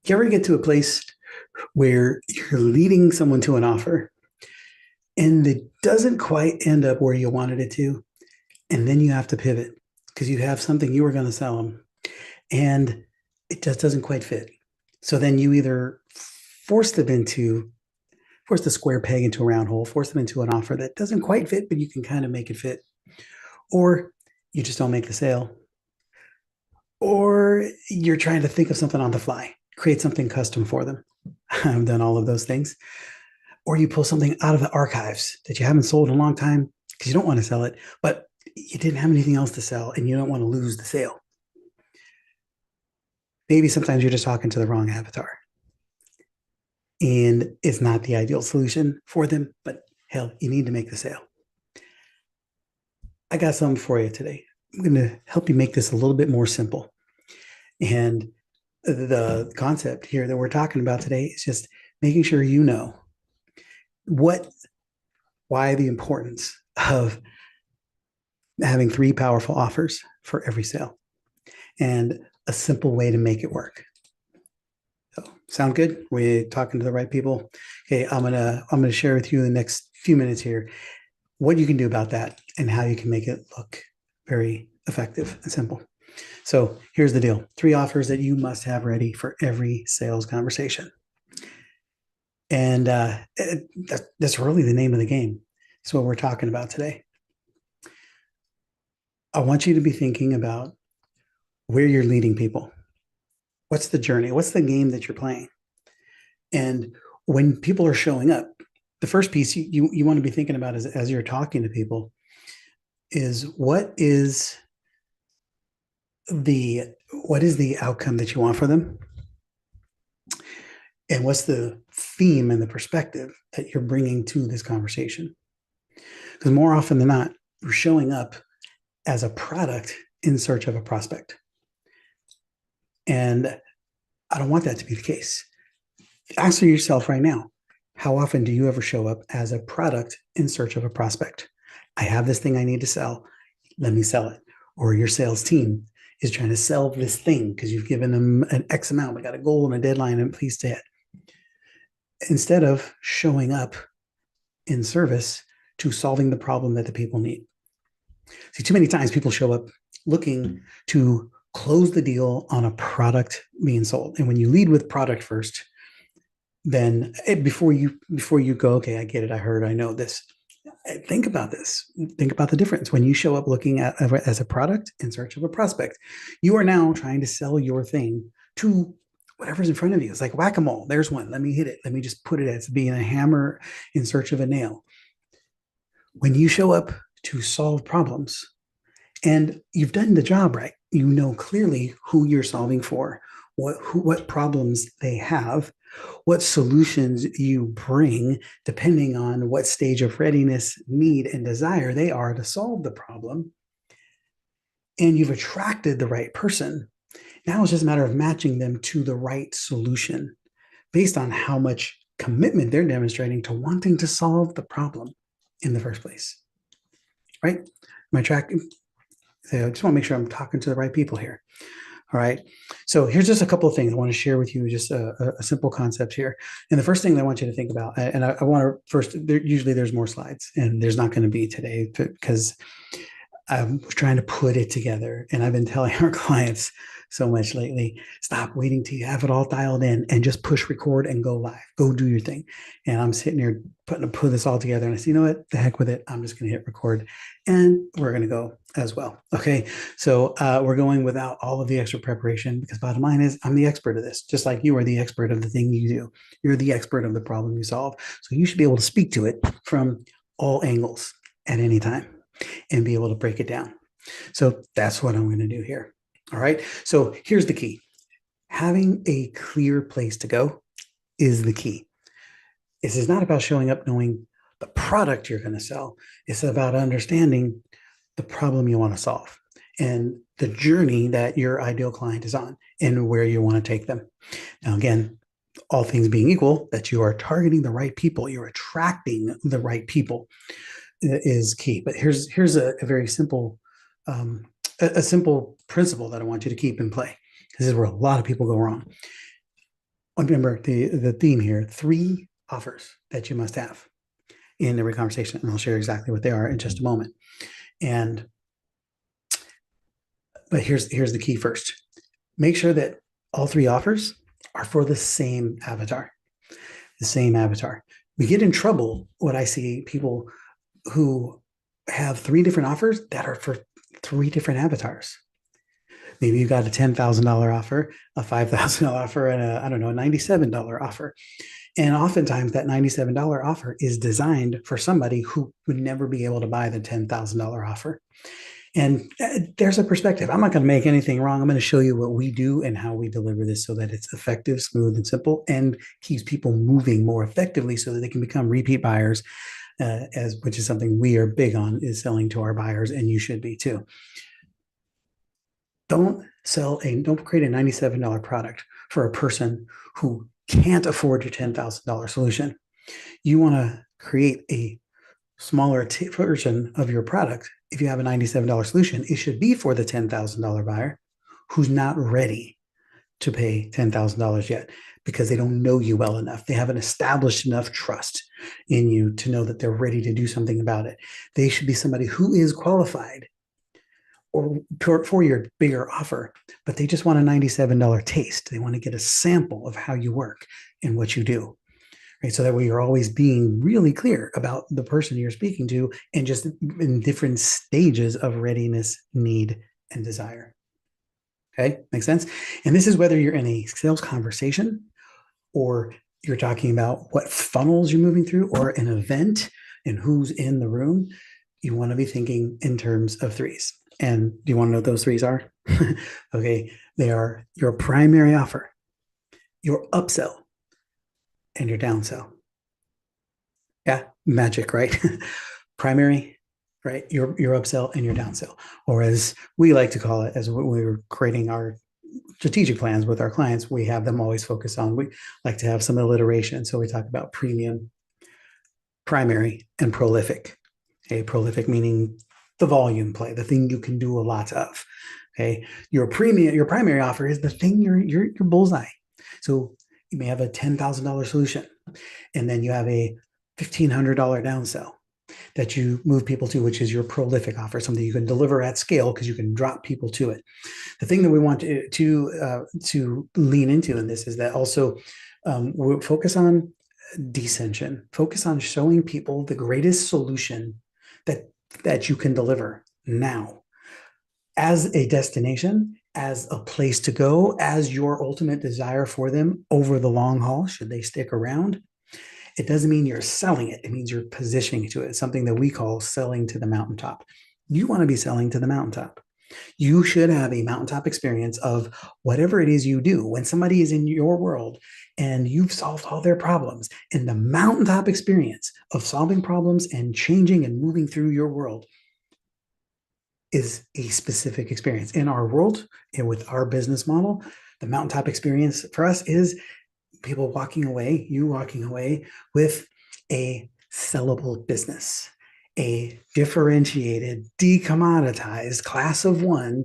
You ever get to a place where you're leading someone to an offer and it doesn't quite end up where you wanted it to, and then you have to pivot because you have something you were going to sell them and it just doesn't quite fit. So then you either force them into force the square peg into a round hole, force them into an offer that doesn't quite fit, but you can kind of make it fit, or you just don't make the sale, or you're trying to think of something on the fly, create something custom for them. I've done all of those things. Or you pull something out of the archives that you haven't sold in a long time because you don't want to sell it, but you didn't have anything else to sell and you don't want to lose the sale. Maybe sometimes you're just talking to the wrong avatar and it's not the ideal solution for them, but hell, you need to make the sale. I got something for you today. I'm going to help you make this a little bit more simple. And the concept here that we're talking about today is just making sure you know why the importance of having three powerful offers for every sale and a simple way to make it work. So, sound good? We're talking to the right people. Okay, I'm gonna share with you in the next few minutes here what you can do about that and how you can make it look very effective and simple. So here's the deal: three offers that you must have ready for every sales conversation. And that's really the name of the game. It's what we're talking about today. I want you to be thinking about where you're leading people. What's the journey? What's the game that you're playing? And when people are showing up, the first piece you want to be thinking about as you're talking to people is what is the outcome that you want for them? And what's the theme and the perspective that you're bringing to this conversation? Because more often than not, you're showing up as a product in search of a prospect. And I don't want that to be the case. Ask yourself right now, how often do you ever show up as a product in search of a prospect? I have this thing I need to sell. Let me sell it. Or your sales team is trying to sell this thing because you've given them an X amount. We got a goal and a deadline, and please stay it. Instead of showing up in service to solving the problem that the people need. See, too many times people show up looking to close the deal on a product being sold. And when you lead with product first, then before you go, okay, I get it, I heard, I know this. Think about this. Think about the difference. When you show up looking at as a product in search of a prospect, you are now trying to sell your thing to whatever's in front of you. It's like whack-a-mole. There's one. Let me hit it. Let me just put it as being a hammer in search of a nail. When you show up to solve problems and you've done the job right, you know clearly who you're solving for, what problems they have, what solutions you bring, depending on what stage of readiness, need, and desire they are to solve the problem. And you've attracted the right person. Now it's just a matter of matching them to the right solution based on how much commitment they're demonstrating to wanting to solve the problem in the first place. Right? Am I tracking? So I just want to make sure I'm talking to the right people here. All right. So here's just a couple of things I want to share with you, just a simple concept here. And the first thing that I want you to think about, and I want to first, usually there's more slides, and there's not going to be today because I was trying to put it together. And I've been telling our clients so much lately, stop waiting till you have it all dialed in and just push record and go live. Go do your thing. And I'm sitting here put this all together. And I say, you know what? The heck with it. I'm just going to hit record and we're going to go as well. Okay. So we're going without all of the extra preparation because bottom line is I'm the expert of this, just like you are the expert of the thing you do. You're the expert of the problem you solve. So you should be able to speak to it from all angles at any time and be able to break it down. So that's what I'm going to do here. All right. So here's the key. Having a clear place to go is the key. This is not about showing up knowing the product you're going to sell. It's about understanding the problem you want to solve and the journey that your ideal client is on and where you want to take them. Now, again, all things being equal, that you are targeting the right people, you're attracting the right people is key. But here's a very simple a simple principle that I want you to keep in play. This is where a lot of people go wrong. Remember the theme here, 3 offers that you must have in every conversation. And I'll share exactly what they are in just a moment. And but here's the key first. Make sure that all 3 offers are for the same avatar. The same avatar. We get in trouble when I see people who have 3 different offers that are for 3 different avatars. Maybe you got a $10,000 offer, a $5,000 offer, and I don't know, a $97 offer. And oftentimes that $97 offer is designed for somebody who would never be able to buy the $10,000 offer. And there's a perspective. I'm not going to make anything wrong. I'm going to show you what we do and how we deliver this so that it's effective, smooth, and simple, and keeps people moving more effectively so that they can become repeat buyers, which is something we are big on, is selling to our buyers, and you should be too. Don't create a $97 product for a person who can't afford your $10,000 solution. You want to create a smaller version of your product. If you have a $97 solution, it should be for the $10,000 buyer who's not ready to pay $10,000 yet because they don't know you well enough. They haven't established enough trust in you to know that they're ready to do something about it. They should be somebody who is qualified or for your bigger offer, but they just want a $97 taste. They want to get a sample of how you work and what you do. Right? So that way you're always being really clear about the person you're speaking to and just in different stages of readiness, need, and desire. Okay, makes sense? And this is whether you're in a sales conversation or you're talking about what funnels you're moving through or an event and who's in the room. You want to be thinking in terms of 3s. And do you want to know what those 3s are? Okay, they are your primary offer, your upsell, and your downsell. Yeah, magic, right? Primary, right? Your upsell and your downsell, or as we like to call it, as we were creating our strategic plans with our clients, we have them always focus on. We like to have some alliteration, so we talk about premium, primary, and prolific. Okay, prolific meaning the volume play, the thing you can do a lot of. Okay, your primary offer is the thing your bullseye. So you may have a $10,000 solution, and then you have a $1,500 downsell that you move people to, which is your prolific offer, something you can deliver at scale because you can drop people to it. The thing that we want to lean into in this is that also we'll focus on descension, focus on showing people the greatest solution that you can deliver now as a destination, as a place to go, as your ultimate desire for them over the long haul, should they stick around. It doesn't mean you're selling it. It means you're positioning to it. It's something that we call selling to the mountaintop. You want to be selling to the mountaintop. You should have a mountaintop experience of whatever it is you do. When somebody is in your world and you've solved all their problems, and the mountaintop experience of solving problems and changing and moving through your world is a specific experience. In our world and with our business model, the mountaintop experience for us is people walking away, you walking away with a sellable business, a differentiated, decommoditized class of 1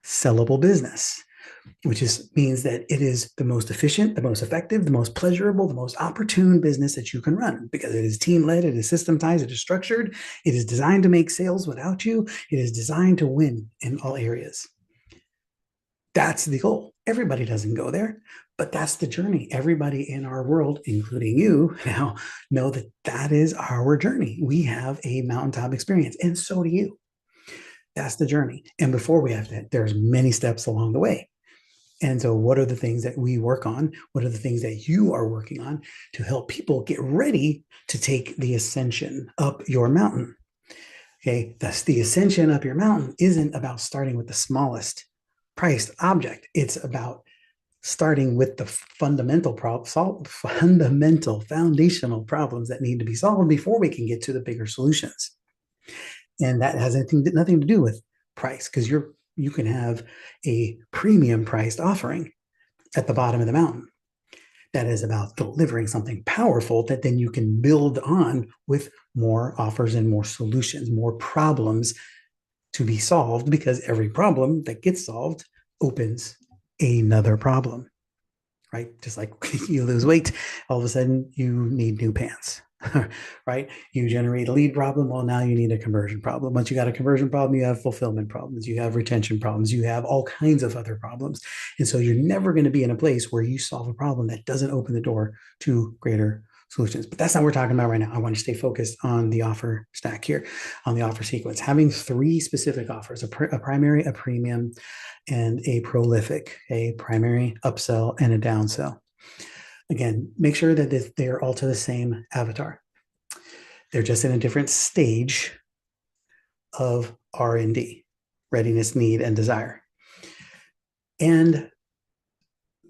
sellable business, which means that it is the most efficient, the most effective, the most pleasurable, the most opportune business that you can run because it is team-led, it is systematized, it is structured, it is designed to make sales without you, it is designed to win in all areas. That's the goal. Everybody doesn't go there, but that's the journey. Everybody in our world, including you now, know that that is our journey. We have a mountaintop experience, and so do you. That's the journey. And before we have that, there's many steps along the way. And so what are the things that we work on? What are the things that you are working on to help people get ready to take the ascension up your mountain? Okay, thus the ascension up your mountain isn't about starting with the smallest priced object. It's about starting with the fundamental foundational problems that need to be solved before we can get to the bigger solutions. And that has nothing to do with price, because you can have a premium priced offering at the bottom of the mountain that is about delivering something powerful that then you can build on with more offers and more solutions, more problems to be solved, because every problem that gets solved opens another problem, right? Just like you lose weight, all of a sudden you need new pants, right? You generate a lead problem. Well, now you need a conversion problem. Once you got a conversion problem, you have fulfillment problems, you have retention problems, you have all kinds of other problems. And so you're never going to be in a place where you solve a problem that doesn't open the door to greater solutions. But that's not what we're talking about right now. I want to stay focused on the offer stack here, on the offer sequence. Having three specific offers, a primary, a premium, and a prolific, a primary, upsell, and a downsell. Again, make sure that they're all to the same avatar. They're just in a different stage of R&D, readiness, need, and desire. And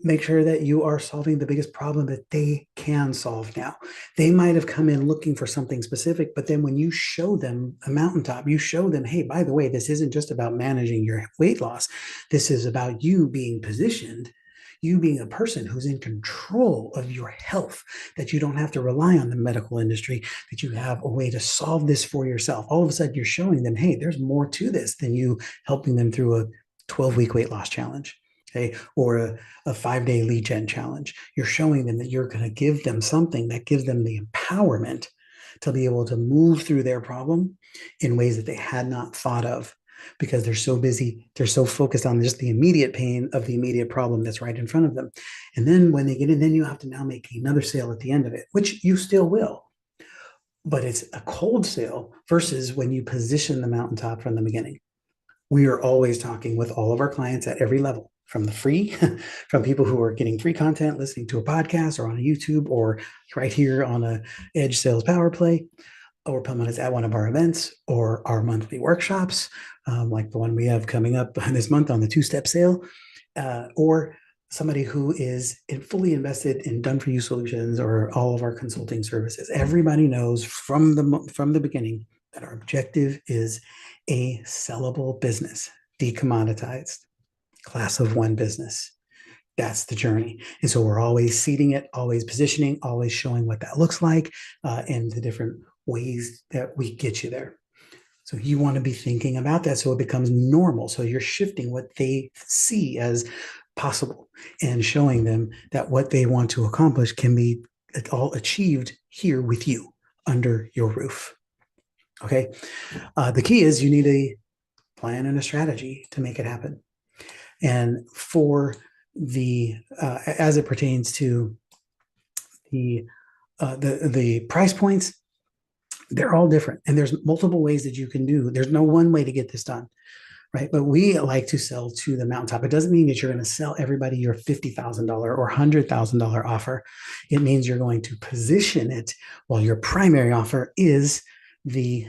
make sure that you are solving the biggest problem that they can solve now. They might have come in looking for something specific, but then when you show them a mountaintop, you show them, hey, by the way, this isn't just about managing your weight loss. This is about you being positioned, you being a person who's in control of your health, that you don't have to rely on the medical industry, that you have a way to solve this for yourself. All of a sudden, you're showing them, hey, there's more to this than you helping them through a 12-week weight loss challenge. Okay, or a 5-day lead gen challenge. You're showing them that you're going to give them something that gives them the empowerment to be able to move through their problem in ways that they had not thought of, because they're so busy, they're so focused on just the immediate pain of the immediate problem that's right in front of them. And then when they get in, then you have to now make another sale at the end of it, which you still will. But it's a cold sale versus when you position the mountaintop from the beginning. We are always talking with all of our clients at every level, from the free, from people who are getting free content, listening to a podcast or on a YouTube, or right here on a Edge Sales Power Play, or come at one of our events or our monthly workshops, like the one we have coming up this month on the 2-step sale, or somebody who is fully invested in done for you solutions or all of our consulting services. Everybody knows from the beginning that our objective is a sellable business, decommoditized, class of one business. That's the journey. And so we're always seeding it, always positioning, always showing what that looks like, and the different ways that we get you there. So you want to be thinking about that so it becomes normal. So you're shifting what they see as possible and showing them that what they want to accomplish can be all achieved here with you under your roof. Okay. The key is you need a plan and a strategy to make it happen. And for the as it pertains to the price points, they're all different, and there's multiple ways that you can do. There's no one way to get this done, right? But we like to sell to the mountaintop. It doesn't mean that you're going to sell everybody your $50,000 or $100,000 offer. It means you're going to position it while your primary offer is the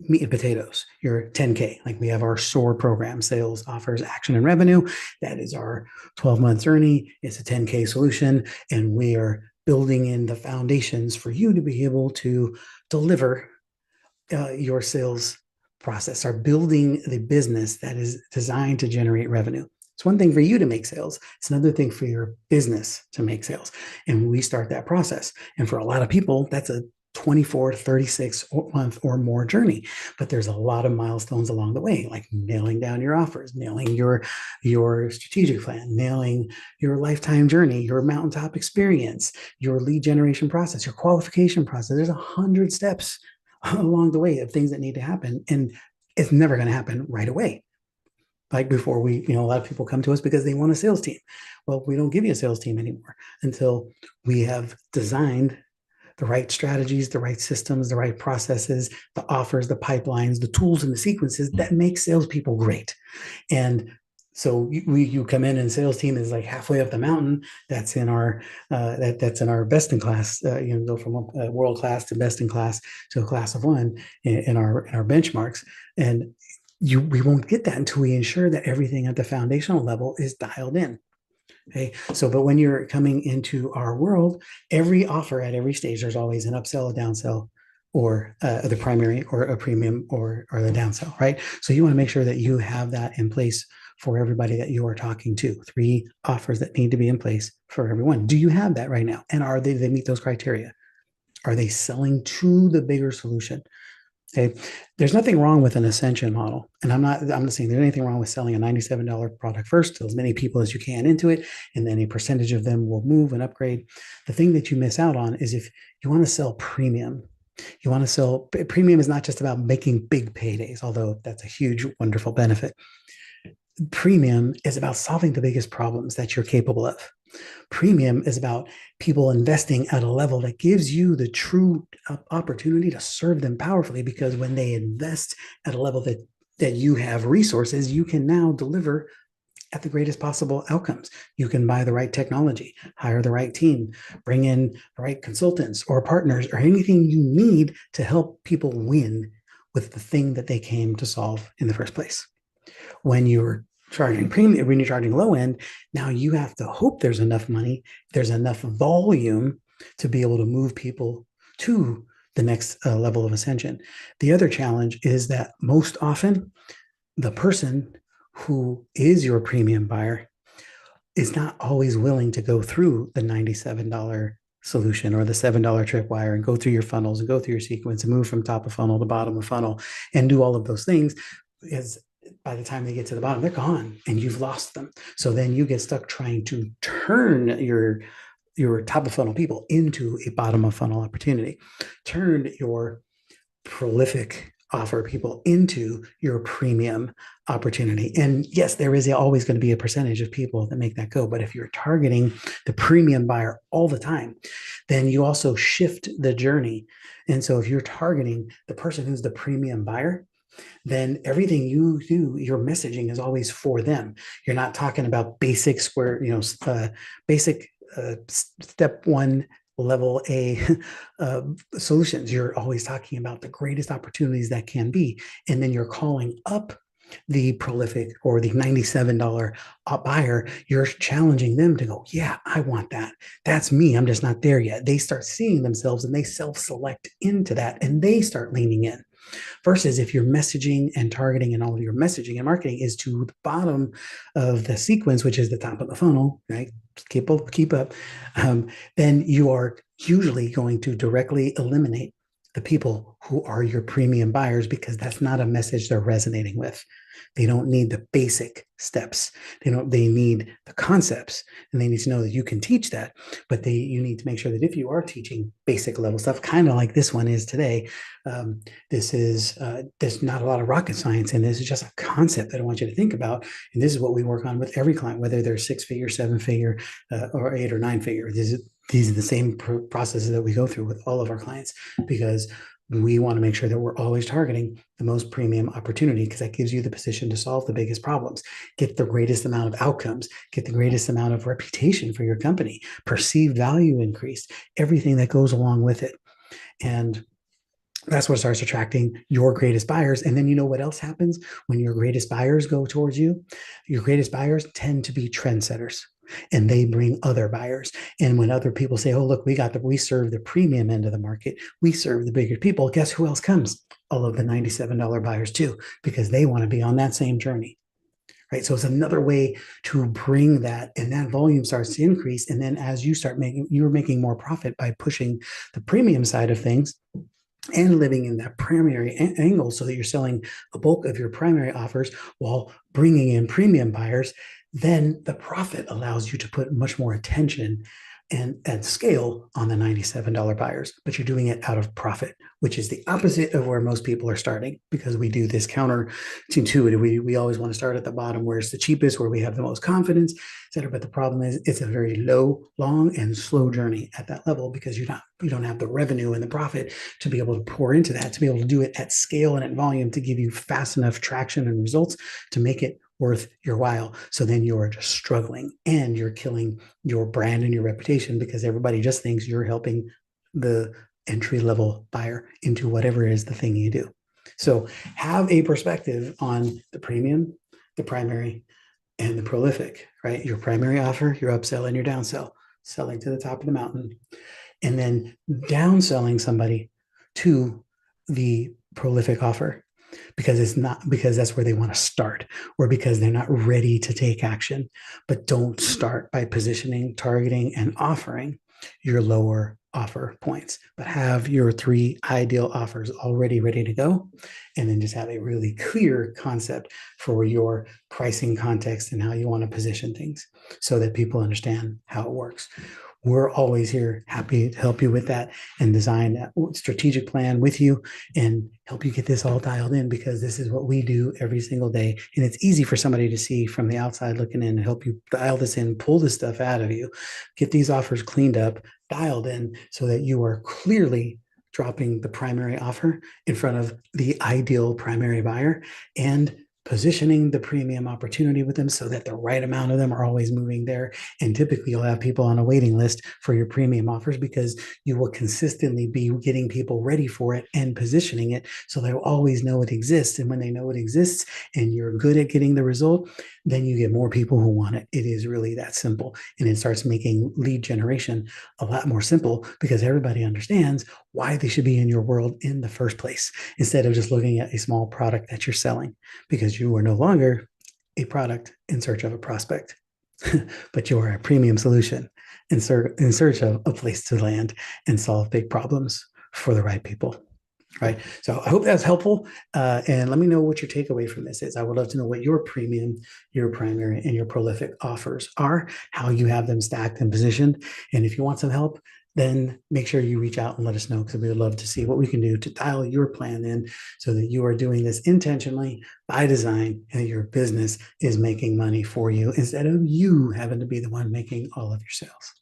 meat and potatoes, your 10K. Like we have our SOAR program, sales, offers, action, and revenue. That is our 12-month journey. It's a 10K solution, and we are building in the foundations for you to be able to deliver your sales process, are building the business that is designed to generate revenue. It's one thing for you to make sales. It's another thing for your business to make sales. And we start that process. And for a lot of people, that's a 24 to 36 month or more journey. But there's a lot of milestones along the way, like nailing down your offers, nailing your strategic plan, nailing your lifetime journey, your mountaintop experience, your lead generation process, your qualification process. There's 100 steps along the way of things that need to happen. And it's never going to happen right away. Like before a lot of people come to us because they want a sales team. Well, we don't give you a sales team anymore until we have designed the right strategies, the right systems, the right processes, the offers, the pipelines, the tools, and the sequences that make salespeople great. And so you come in and sales team is like halfway up the mountain. That's in our that's in our best in class. Go from world class to best in class to a class of one in our benchmarks. And we won't get that until we ensure that everything at the foundational level is dialed in. Okay. So, but when you're coming into our world, every offer at every stage, there's always an upsell, a downsell, or the primary or a premium or the downsell, right? So you want to make sure that you have that in place for everybody that you are talking to. 3 offers that need to be in place for everyone. Do you have that right now? And they meet those criteria? Are they selling to the bigger solution? Okay. There's nothing wrong with an ascension model. And I'm not saying there's anything wrong with selling a $97 product first to as many people as you can into it. And then a percentage of them will move and upgrade. The thing that you miss out on is if you want to sell premium, you want to sell premium is not just about making big paydays, although that's a huge, wonderful benefit. Premium is about solving the biggest problems that you're capable of. Premium is about people investing at a level that gives you the true opportunity to serve them powerfully, because when they invest at a level that you have resources, you can now deliver at the greatest possible outcomes. You can buy the right technology, hire the right team, bring in the right consultants or partners or anything you need to help people win with the thing that they came to solve in the first place. When you're charging premium, when you're charging low end, now you have to hope there's enough money, there's enough volume to be able to move people to the next level of ascension. The other challenge is that most often the person who is your premium buyer is not always willing to go through the $97 solution or the $7 tripwire and go through your funnels and go through your sequence and move from top of funnel to bottom of funnel and do all of those things. Because by the time they get to the bottom, they're gone and you've lost them. So then you get stuck trying to turn your top of funnel people into a bottom of funnel opportunity. Turn your prolific offer people into your premium opportunity. And yes, there is always going to be a percentage of people that make that go. But if you're targeting the premium buyer all the time, then you also shift the journey. And so if you're targeting the person who's the premium buyer, then everything you do, your messaging is always for them. You're not talking about basic square, basic step one level A solutions. You're always talking about the greatest opportunities that can be. And then you're calling up the prolific or the $97 buyer. You're challenging them to go, yeah, I want that. That's me. I'm just not there yet. They start seeing themselves and they self-select into that and they start leaning in. Versus if your messaging and targeting and all of your messaging and marketing is to the bottom of the sequence, which is the top of the funnel, right? Keep up. Then you are usually going to directly eliminate the people who are your premium buyers because that's not a message they're resonating with. They don't need the basic steps. They need the concepts and they need to know that you can teach that, but you need to make sure that if you are teaching basic level stuff, kind of like this one is today, there's not a lot of rocket science in this. It's just a concept that I want you to think about. And this is what we work on with every client, whether they're 6-figure, 7-figure, or 8 or 9-figure. These are the same processes that we go through with all of our clients because we want to make sure that we're always targeting the most premium opportunity because that gives you the position to solve the biggest problems, get the greatest amount of outcomes, get the greatest amount of reputation for your company, perceived value increased, everything that goes along with it. And that's what starts attracting your greatest buyers. And then you know what else happens when your greatest buyers go towards you? Your greatest buyers tend to be trendsetters and they bring other buyers. And when other people say, oh, look, we serve the premium end of the market, we serve the bigger people, guess who else comes? All of the $97 buyers too, because they want to be on that same journey. Right. So it's another way to bring that, and that volume starts to increase. And then as you're making more profit by pushing the premium side of things and living in that primary angle so that you're selling a bulk of your primary offers while bringing in premium buyers, then the profit allows you to put much more attention and scale on the $97 buyers, but you're doing it out of profit, which is the opposite of where most people are starting because we do this counterintuitive. We always want to start at the bottom where it's the cheapest, where we have the most confidence, et cetera. But the problem is it's a very low, long, and slow journey at that level because you don't have the revenue and the profit to be able to pour into that, to be able to do it at scale and at volume to give you fast enough traction and results to make it worth your while. So then you're just struggling and you're killing your brand and your reputation because everybody just thinks you're helping the entry level buyer into whatever is the thing you do. So have a perspective on the premium, the primary, and the prolific, right? Your primary offer, your upsell, and your downsell, selling to the top of the mountain, and then downselling somebody to the prolific offer because that's where they want to start or because they're not ready to take action. But don't start by positioning, targeting, and offering your lower offer points, but have your 3 ideal offers already ready to go. And then just have a really clear concept for your pricing context and how you want to position things so that people understand how it works. We're always here, happy to help you with that and design that strategic plan with you and help you get this all dialed in, because this is what we do every single day. And it's easy for somebody to see from the outside looking in and help you dial this in, pull this stuff out of you, get these offers cleaned up, dialed in so that you are clearly dropping the primary offer in front of the ideal primary buyer and positioning the premium opportunity with them so that the right amount of them are always moving there. And typically you'll have people on a waiting list for your premium offers because you will consistently be getting people ready for it and positioning it so they'll always know it exists. And when they know it exists and you're good at getting the result, then you get more people who want it. It is really that simple. And it starts making lead generation a lot more simple because everybody understands why they should be in your world in the first place, instead of just looking at a small product that you're selling, because you are no longer a product in search of a prospect, but you are a premium solution in search of a place to land and solve big problems for the right people. Right. So I hope that's helpful. And let me know what your takeaway from this is. I would love to know what your premium, your primary, and your prolific offers are, how you have them stacked and positioned. And if you want some help, then make sure you reach out and let us know, because we would love to see what we can do to dial your plan in so that you are doing this intentionally by design and your business is making money for you instead of you having to be the one making all of your sales.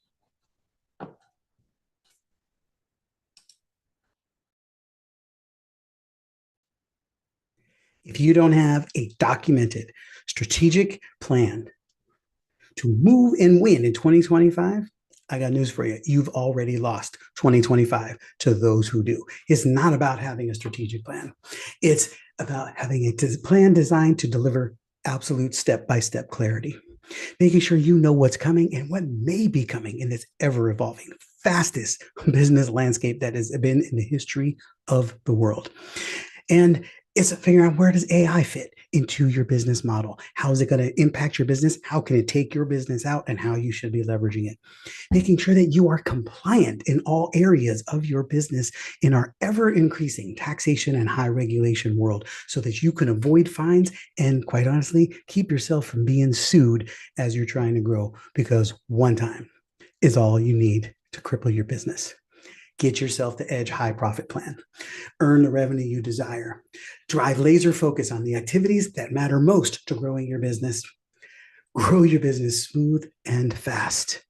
If you don't have a documented strategic plan to move and win in 2025, I got news for you. You've already lost 2025 to those who do. It's not about having a strategic plan. It's about having a plan designed to deliver absolute step-by-step clarity, making sure you know what's coming and what may be coming in this ever-evolving, fastest business landscape that has been in the history of the world. And it's figuring out, where does AI fit into your business model? How is it going to impact your business? How can it take your business out, and how you should be leveraging it? Making sure that you are compliant in all areas of your business in our ever increasing taxation and high regulation world, so that you can avoid fines and, quite honestly, keep yourself from being sued as you're trying to grow, because one time is all you need to cripple your business. Get yourself the Edge high profit plan. Earn the revenue you desire. Drive laser focus on the activities that matter most to growing your business. Grow your business smooth and fast.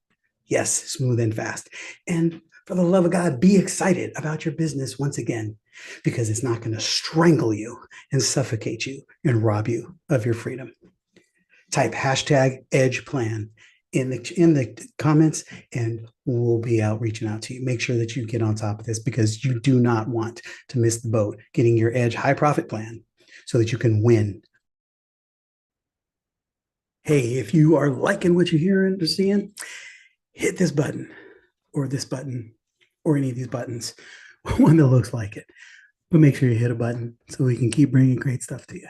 Yes, smooth and fast. And for the love of God, be excited about your business once again, because it's not going to strangle you and suffocate you and rob you of your freedom. Type hashtag Edge plan in the comments, and we'll be out reaching out to you. Make sure that you get on top of this, because you do not want to miss the boat getting your Edge high profit plan so that you can win. Hey, if you are liking what you're hearing or seeing, hit this button or this button or any of these buttons, one that looks like it. But make sure you hit a button so we can keep bringing great stuff to you.